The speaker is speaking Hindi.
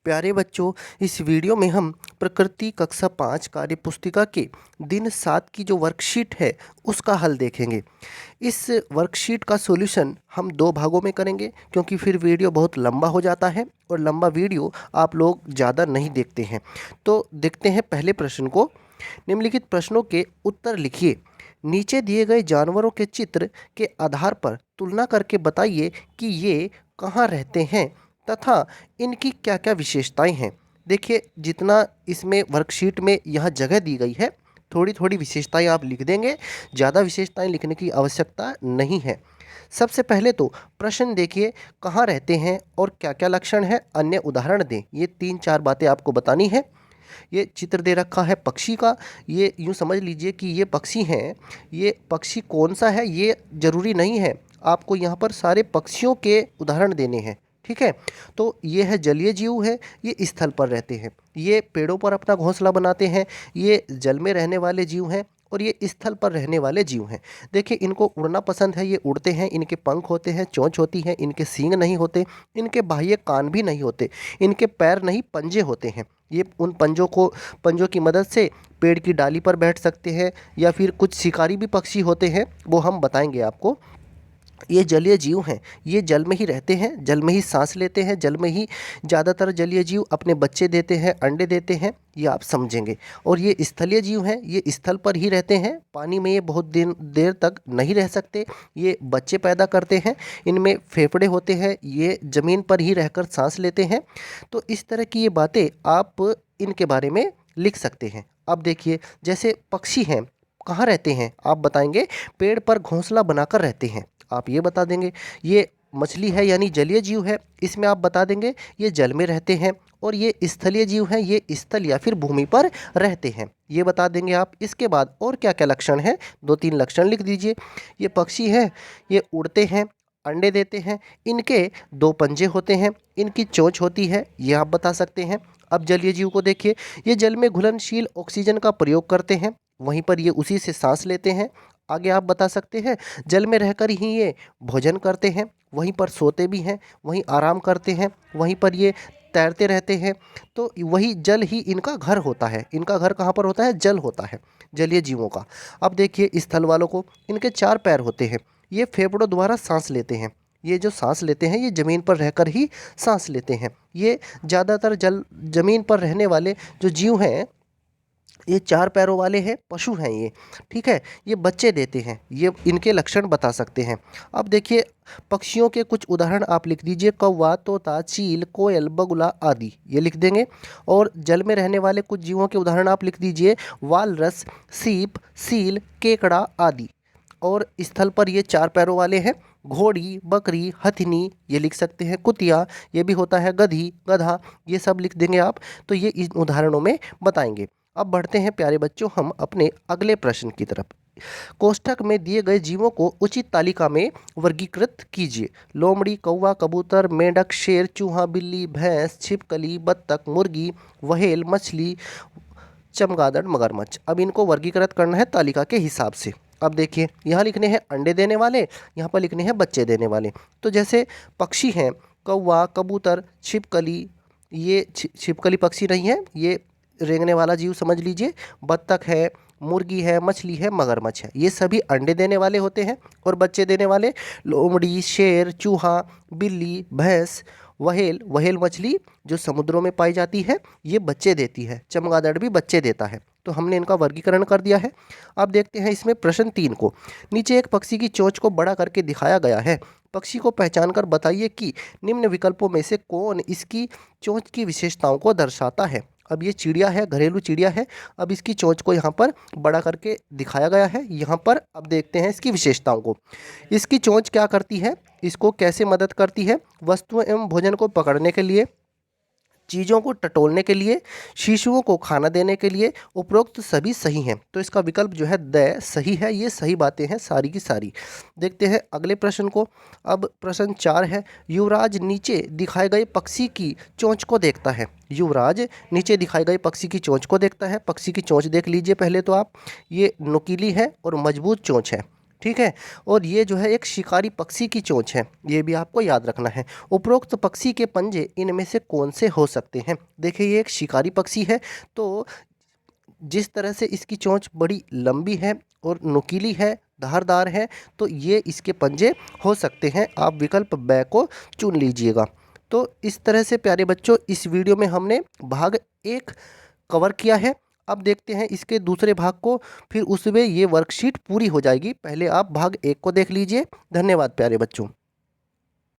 प्यारे बच्चों, इस वीडियो में हम प्रकृति कक्षा 5 कार्य पुस्तिका के दिन 7 की जो वर्कशीट है उसका हल देखेंगे। इस वर्कशीट का सॉल्यूशन हम 2 भागों में करेंगे क्योंकि फिर वीडियो बहुत लंबा हो जाता है और लंबा वीडियो आप लोग ज़्यादा नहीं देखते हैं। तो देखते हैं पहले प्रश्न को। निम्नलिखित प्रश्नों के उत्तर लिखिए। नीचे दिए गए जानवरों के चित्र के आधार पर तुलना करके बताइए कि ये कहाँ रहते हैं तथा इनकी क्या-क्या विशेषताएं हैं। देखिए, जितना इसमें वर्कशीट में यहाँ जगह दी गई है, थोड़ी-थोड़ी विशेषताएं आप लिख देंगे, ज़्यादा विशेषताएं लिखने की आवश्यकता नहीं है। सबसे पहले तो प्रश्न देखिए, कहाँ रहते हैं और क्या-क्या लक्षण है, अन्य उदाहरण दें। ये 3-4 बातें आपको बतानी है। ये चित्र दे रखा है पक्षी का। ये यूँ समझ लीजिए कि ये पक्षी हैं। ये पक्षी कौन सा है ये ज़रूरी नहीं है, आपको यहाँ पर सारे पक्षियों के उदाहरण देने हैं, ठीक है। तो ये है जलीय जीव है, ये स्थल पर रहते हैं। ये पेड़ों पर अपना घोंसला बनाते हैं। ये जल में रहने वाले जीव हैं और ये स्थल पर रहने वाले जीव हैं। देखिए, इनको उड़ना पसंद है, ये उड़ते हैं। इनके पंख होते हैं, चोंच होती है, इनके सींग नहीं होते, इनके बाह्य कान भी नहीं होते, इनके पैर नहीं पंजे होते हैं। ये उन पंजों की मदद से पेड़ की डाली पर बैठ सकते हैं या फिर कुछ शिकारी भी पक्षी होते हैं, वो हम बताएंगे आपको। ये जलीय जीव हैं, ये जल में ही रहते हैं, जल में ही सांस लेते हैं, जल में ही ज़्यादातर जलीय जीव अपने बच्चे देते हैं, अंडे देते हैं, ये आप समझेंगे। और ये स्थलीय जीव हैं, ये स्थल पर ही रहते हैं, पानी में ये बहुत देर तक नहीं रह सकते, ये बच्चे पैदा करते हैं, इनमें फेफड़े होते हैं, ये ज़मीन पर ही रहकर सांस लेते हैं। तो इस तरह की ये बातें आप इनके बारे में लिख सकते हैं। अब देखिए, जैसे पक्षी हैं, कहाँ रहते हैं आप बताएंगे, पेड़ पर घोंसला बनाकर रहते हैं, आप ये बता देंगे। ये मछली है यानी जलीय जीव है, इसमें आप बता देंगे ये जल में रहते हैं। और ये स्थलीय जीव हैं, ये स्थल या फिर भूमि पर रहते हैं, ये बता देंगे आप। इसके बाद और क्या क्या लक्षण हैं, 2-3 लक्षण लिख दीजिए। ये पक्षी है, ये उड़ते हैं, अंडे देते हैं, इनके 2 पंजे होते हैं, इनकी चोंच होती है, ये आप बता सकते हैं। अब जलीय जीव को देखिए, ये जल में घुलनशील ऑक्सीजन का प्रयोग करते हैं, वहीं पर ये उसी से सांस लेते हैं। आगे आप बता सकते हैं, जल में रहकर ही ये भोजन करते हैं, वहीं पर सोते भी हैं, वहीं आराम करते हैं, वहीं पर ये तैरते रहते हैं। तो वही जल ही इनका घर होता है। इनका घर कहाँ पर होता है, जल होता है जलीय जीवों का। अब देखिए स्थल वालों को, इनके 4 पैर होते हैं, ये फेफड़ों द्वारा सांस लेते हैं। ये जो सांस लेते हैं ये ज़मीन पर रहकर ही सांस लेते हैं। ये ज़्यादातर ज़मीन पर रहने वाले जो जीव हैं, ये 4 पैरों वाले हैं, पशु हैं ये, ठीक है। ये बच्चे देते हैं, ये इनके लक्षण बता सकते हैं। अब देखिए, पक्षियों के कुछ उदाहरण आप लिख दीजिए। कौवा, तोता, चील, कोयल, बगुला आदि, ये लिख देंगे। और जल में रहने वाले कुछ जीवों के उदाहरण आप लिख दीजिए। वालरस, सीप, सील, केकड़ा आदि। और स्थल पर ये 4 पैरों वाले हैं। घोड़ी, बकरी, हथिनी, ये लिख सकते हैं। कुतिया, ये भी होता है। गधी, गधा, ये सब लिख देंगे आप। तो ये इन उदाहरणों में बताएंगे। अब बढ़ते हैं प्यारे बच्चों हम अपने अगले प्रश्न की तरफ। कोष्ठक में दिए गए जीवों को उचित तालिका में वर्गीकृत कीजिए। लोमड़ी, कौवा, कबूतर, मेंढक, शेर, चूहा, बिल्ली, भैंस, छिपकली, बत्तख, मुर्गी, व्हेल, मछली, चमगादड़, मगरमच्छ। अब इनको वर्गीकृत करना है तालिका के हिसाब से। अब देखिए, यहाँ लिखने हैं अंडे देने वाले, यहाँ पर लिखने हैं बच्चे देने वाले। तो जैसे पक्षी हैं, कौवा, कबूतर, छिपकली, ये छिपकली पक्षी नहीं है, ये रेंगने वाला जीव समझ लीजिए। बत्तख है, मुर्गी है, मछली है, मगरमच्छ है, ये सभी अंडे देने वाले होते हैं। और बच्चे देने वाले लोमड़ी, शेर, चूहा, बिल्ली, भैंस, व्हेल, व्हेल मछली जो समुद्रों में पाई जाती है, ये बच्चे देती है। चमगादड़ भी बच्चे देता है। तो हमने इनका वर्गीकरण कर दिया है। अब देखते हैं इसमें प्रश्न 3 को। नीचे एक पक्षी की चोंच को बड़ा करके दिखाया गया है। पक्षी को पहचान कर बताइए कि निम्न विकल्पों में से कौन इसकी चोंच की विशेषताओं को दर्शाता है। अब ये चिड़िया है, घरेलू चिड़िया है। अब इसकी चोंच को यहाँ पर बड़ा करके दिखाया गया है यहाँ पर। अब देखते हैं इसकी विशेषताओं को। इसकी चोंच क्या करती है, इसको कैसे मदद करती है, वस्तुओं एवं भोजन को पकड़ने के लिए, चीज़ों को टटोलने के लिए, शिशुओं को खाना देने के लिए। उपरोक्त सभी सही हैं, तो इसका विकल्प जो है द सही है। ये सही बातें हैं सारी की सारी। देखते हैं अगले प्रश्न को। अब प्रश्न 4 है, युवराज नीचे दिखाए गए पक्षी की चोंच को देखता है। युवराज नीचे दिखाए गए पक्षी की चोंच को देखता है। पक्षी की चोंच देख लीजिए पहले तो आप। ये नुकीली है और मजबूत चोंच है, ठीक है। और ये जो है एक शिकारी पक्षी की चोंच है, ये भी आपको याद रखना है। उपरोक्त पक्षी के पंजे इनमें से कौन से हो सकते हैं? देखिए ये एक शिकारी पक्षी है, तो जिस तरह से इसकी चोंच बड़ी लंबी है और नुकीली है, धारदार है, तो ये इसके पंजे हो सकते हैं। आप विकल्प ब को चुन लीजिएगा। तो इस तरह से प्यारे बच्चों इस वीडियो में हमने भाग 1 कवर किया है। अब देखते हैं इसके दूसरे भाग को, फिर उसमें ये वर्कशीट पूरी हो जाएगी। पहले आप भाग 1 को देख लीजिए। धन्यवाद प्यारे बच्चों।